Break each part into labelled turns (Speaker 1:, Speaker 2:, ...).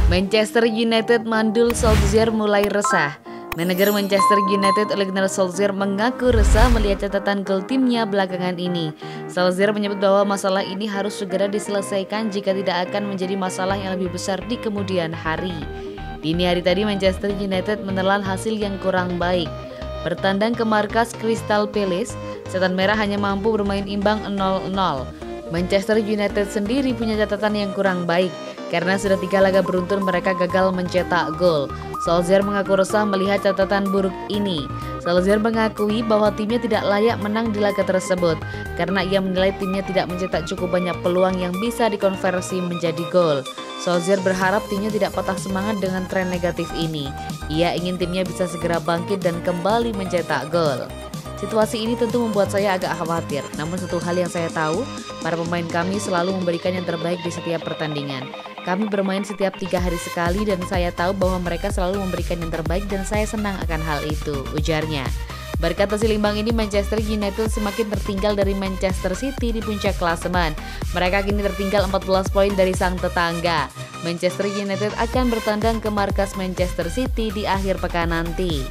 Speaker 1: Manchester United mandul, Solskjaer mulai resah. Manajer Manchester United Ole Gunnar Solskjaer mengaku resah melihat catatan gol timnya belakangan ini. Solskjaer menyebut bahwa masalah ini harus segera diselesaikan jika tidak akan menjadi masalah yang lebih besar di kemudian hari. Dini hari tadi Manchester United menelan hasil yang kurang baik. Bertandang ke markas Crystal Palace, Setan Merah hanya mampu bermain imbang 0-0. Manchester United sendiri punya catatan yang kurang baik karena sudah 3 laga beruntun mereka gagal mencetak gol. Solskjaer mengaku resah melihat catatan buruk ini. Solskjaer mengakui bahwa timnya tidak layak menang di laga tersebut karena ia menilai timnya tidak mencetak cukup banyak peluang yang bisa dikonversi menjadi gol. Solskjaer berharap timnya tidak patah semangat dengan tren negatif ini. Ia ingin timnya bisa segera bangkit dan kembali mencetak gol. Situasi ini tentu membuat saya agak khawatir, namun satu hal yang saya tahu, para pemain kami selalu memberikan yang terbaik di setiap pertandingan. Kami bermain setiap 3 hari sekali dan saya tahu bahwa mereka selalu memberikan yang terbaik dan saya senang akan hal itu, ujarnya. Berkat hasil imbang ini, Manchester United semakin tertinggal dari Manchester City di puncak klasemen. Mereka kini tertinggal 14 poin dari sang tetangga. Manchester United akan bertandang ke markas Manchester City di akhir pekan nanti.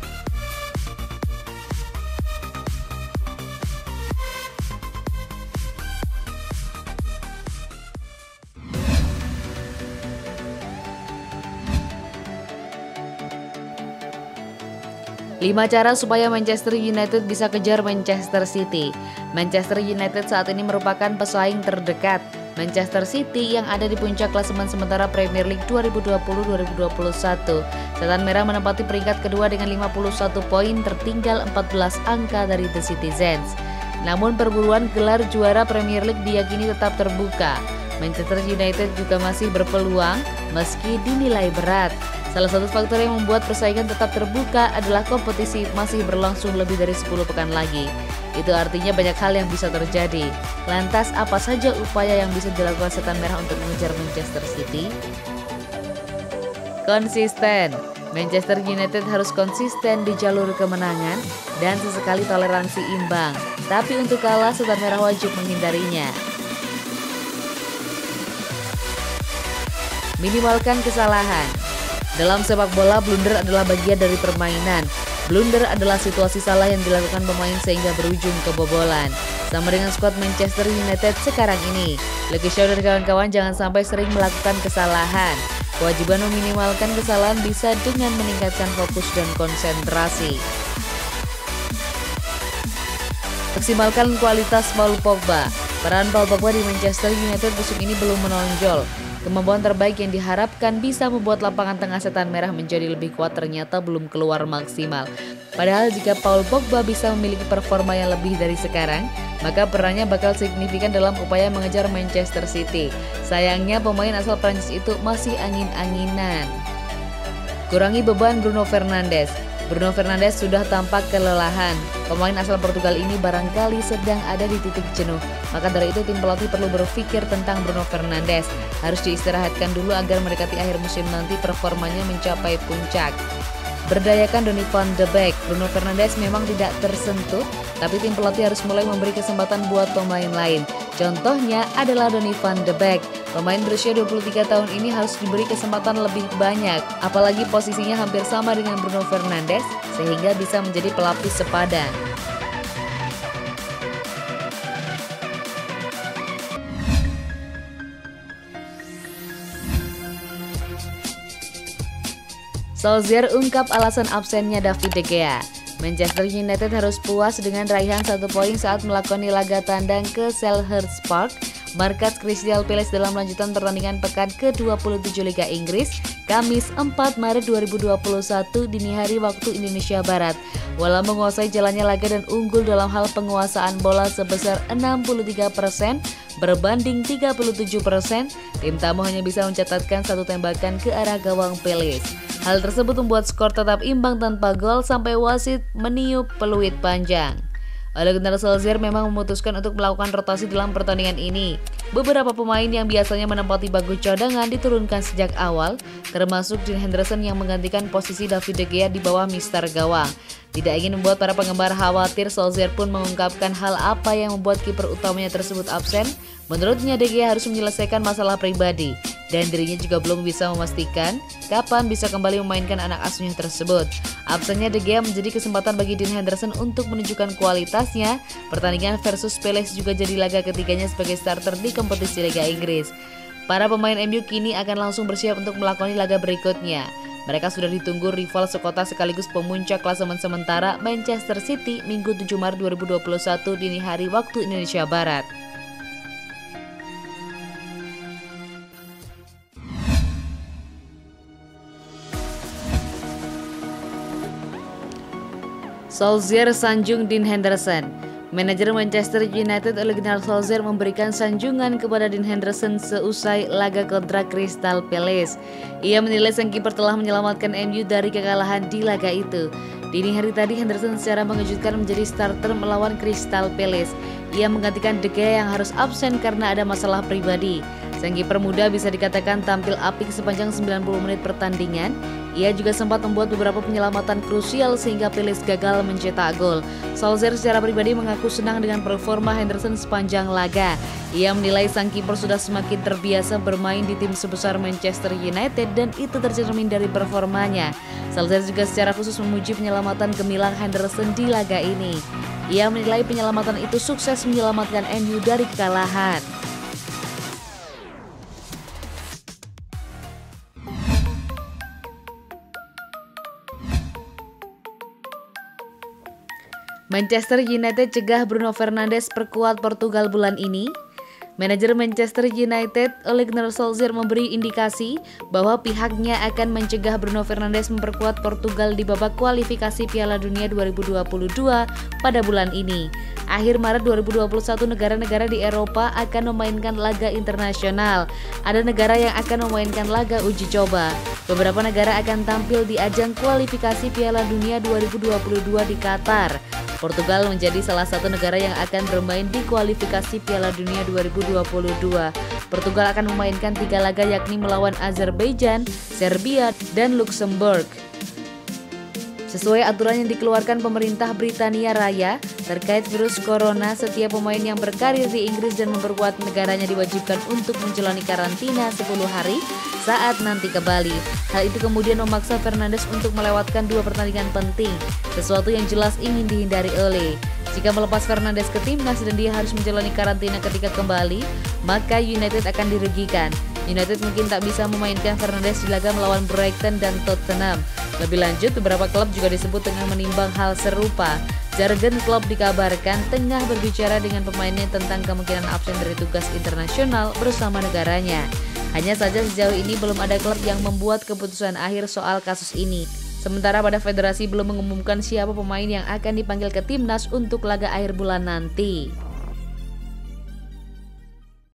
Speaker 1: Lima cara supaya Manchester United bisa kejar Manchester City. Manchester United saat ini merupakan pesaing terdekat Manchester City yang ada di puncak klasemen sementara Premier League 2020-2021. Setan Merah menempati peringkat kedua dengan 51 poin, tertinggal 14 angka dari The Citizens. Namun perburuan gelar juara Premier League diyakini tetap terbuka. Manchester United juga masih berpeluang meski dinilai berat. Salah satu faktor yang membuat persaingan tetap terbuka adalah kompetisi masih berlangsung lebih dari 10 pekan lagi. Itu artinya banyak hal yang bisa terjadi. Lantas apa saja upaya yang bisa dilakukan Setan Merah untuk mengejar Manchester City? Konsisten. Manchester United harus konsisten di jalur kemenangan dan sesekali toleransi imbang. Tapi untuk kalah, Setan Merah wajib menghindarinya. Minimalkan kesalahan. Dalam sepak bola, blunder adalah bagian dari permainan. Blunder adalah situasi salah yang dilakukan pemain sehingga berujung kebobolan. Sama dengan skuad Manchester United sekarang ini. Luke Shaw dan kawan-kawan jangan sampai sering melakukan kesalahan. Kewajiban meminimalkan kesalahan bisa dengan meningkatkan fokus dan konsentrasi. Maksimalkan kualitas Paul Pogba. Peran Paul Pogba di Manchester United musim ini belum menonjol. Kemampuan terbaik yang diharapkan bisa membuat lapangan tengah Setan Merah menjadi lebih kuat ternyata belum keluar maksimal. Padahal jika Paul Pogba bisa memiliki performa yang lebih dari sekarang, maka perannya bakal signifikan dalam upaya mengejar Manchester City. Sayangnya pemain asal Prancis itu masih angin-anginan. Kurangi beban Bruno Fernandes. Bruno Fernandes sudah tampak kelelahan. Pemain asal Portugal ini barangkali sedang ada di titik jenuh. Maka dari itu tim pelatih perlu berpikir tentang Bruno Fernandes. Harus diistirahatkan dulu agar mendekati akhir musim nanti performanya mencapai puncak. Berdayakan Donny van de Beek. Bruno Fernandes memang tidak tersentuh, tapi tim pelatih harus mulai memberi kesempatan buat pemain lain. Contohnya adalah Donny van de Beek. Pemain berusia 23 tahun ini harus diberi kesempatan lebih banyak, apalagi posisinya hampir sama dengan Bruno Fernandes, sehingga bisa menjadi pelapis sepadan. Solskjaer ungkap alasan absennya David De Gea. Manchester United harus puas dengan raihan 1 poin saat melakoni laga tandang ke Selhurst Park, markas Crystal Palace dalam lanjutan pertandingan pekan ke-27 Liga Inggris, Kamis 4 Maret 2021 dini hari waktu Indonesia Barat. Walau menguasai jalannya laga dan unggul dalam hal penguasaan bola sebesar 63% berbanding 37%, tim tamu hanya bisa mencatatkan 1 tembakan ke arah gawang Palace. Hal tersebut membuat skor tetap imbang tanpa gol sampai wasit meniup peluit panjang. Ole Gunnar Solskjaer memang memutuskan untuk melakukan rotasi dalam pertandingan ini. Beberapa pemain yang biasanya menempati bangku cadangan diturunkan sejak awal, termasuk Dean Henderson yang menggantikan posisi David De Gea di bawah mister gawang. Tidak ingin membuat para penggemar khawatir, Solskjaer pun mengungkapkan hal apa yang membuat kiper utamanya tersebut absen. Menurutnya De Gea harus menyelesaikan masalah pribadi dan dirinya juga belum bisa memastikan kapan bisa kembali memainkan anak asuhnya tersebut. Absennya De Gea menjadi kesempatan bagi Dean Henderson untuk menunjukkan kualitasnya. Pertandingan versus Palace juga jadi laga ketiganya sebagai starter di kompetisi Liga Inggris. Para pemain MU kini akan langsung bersiap untuk melakoni laga berikutnya. Mereka sudah ditunggu rival sekota sekaligus pemuncak klasemen sementara Manchester City Minggu 7 Maret 2021 dini hari waktu Indonesia Barat. Solskjaer sanjung Dean Henderson. Manajer Manchester United Ole Gunnar Solskjaer memberikan sanjungan kepada Dean Henderson seusai laga kontrak Crystal Palace. Ia menilai sang kiper telah menyelamatkan MU dari kekalahan di laga itu. Dini hari tadi Henderson secara mengejutkan menjadi starter melawan Crystal Palace. Ia menggantikan De Gea yang harus absen karena ada masalah pribadi. Sang kiper muda bisa dikatakan tampil apik sepanjang 90 menit pertandingan. Ia juga sempat membuat beberapa penyelamatan krusial sehingga Palace gagal mencetak gol. Solskjaer secara pribadi mengaku senang dengan performa Henderson sepanjang laga. Ia menilai sang kiper sudah semakin terbiasa bermain di tim sebesar Manchester United dan itu tercermin dari performanya. Solskjaer juga secara khusus memuji penyelamatan gemilang Henderson di laga ini. Ia menilai penyelamatan itu sukses menyelamatkan MU dari kekalahan. Manchester United cegah Bruno Fernandes perkuat Portugal bulan ini. Manajer Manchester United Ole Gunnar Solskjaer memberi indikasi bahwa pihaknya akan mencegah Bruno Fernandes memperkuat Portugal di babak kualifikasi Piala Dunia 2022 pada bulan ini. Akhir Maret 2021 negara-negara di Eropa akan memainkan laga internasional. Ada negara yang akan memainkan laga uji coba. Beberapa negara akan tampil di ajang kualifikasi Piala Dunia 2022 di Qatar. Portugal menjadi salah satu negara yang akan bermain di kualifikasi Piala Dunia 2022. Portugal akan memainkan 3 laga yakni melawan Azerbaijan, Serbia, dan Luxembourg. Sesuai aturan yang dikeluarkan pemerintah Britania Raya terkait virus corona, setiap pemain yang berkarir di Inggris dan memperkuat negaranya diwajibkan untuk menjalani karantina 10 hari saat nanti ke Bali. Hal itu kemudian memaksa Fernandes untuk melewatkan 2 pertandingan penting, sesuatu yang jelas ingin dihindari Ole. Jika melepas Fernandes ke timnas dan dia harus menjalani karantina ketika kembali, maka United akan dirugikan. United mungkin tak bisa memainkan Fernandes di laga melawan Brighton dan Tottenham. Lebih lanjut, beberapa klub juga disebut tengah menimbang hal serupa. Jurgen Klopp dikabarkan tengah berbicara dengan pemainnya tentang kemungkinan absen dari tugas internasional bersama negaranya. Hanya saja sejauh ini belum ada klub yang membuat keputusan akhir soal kasus ini. Sementara pada federasi belum mengumumkan siapa pemain yang akan dipanggil ke timnas untuk laga akhir bulan nanti.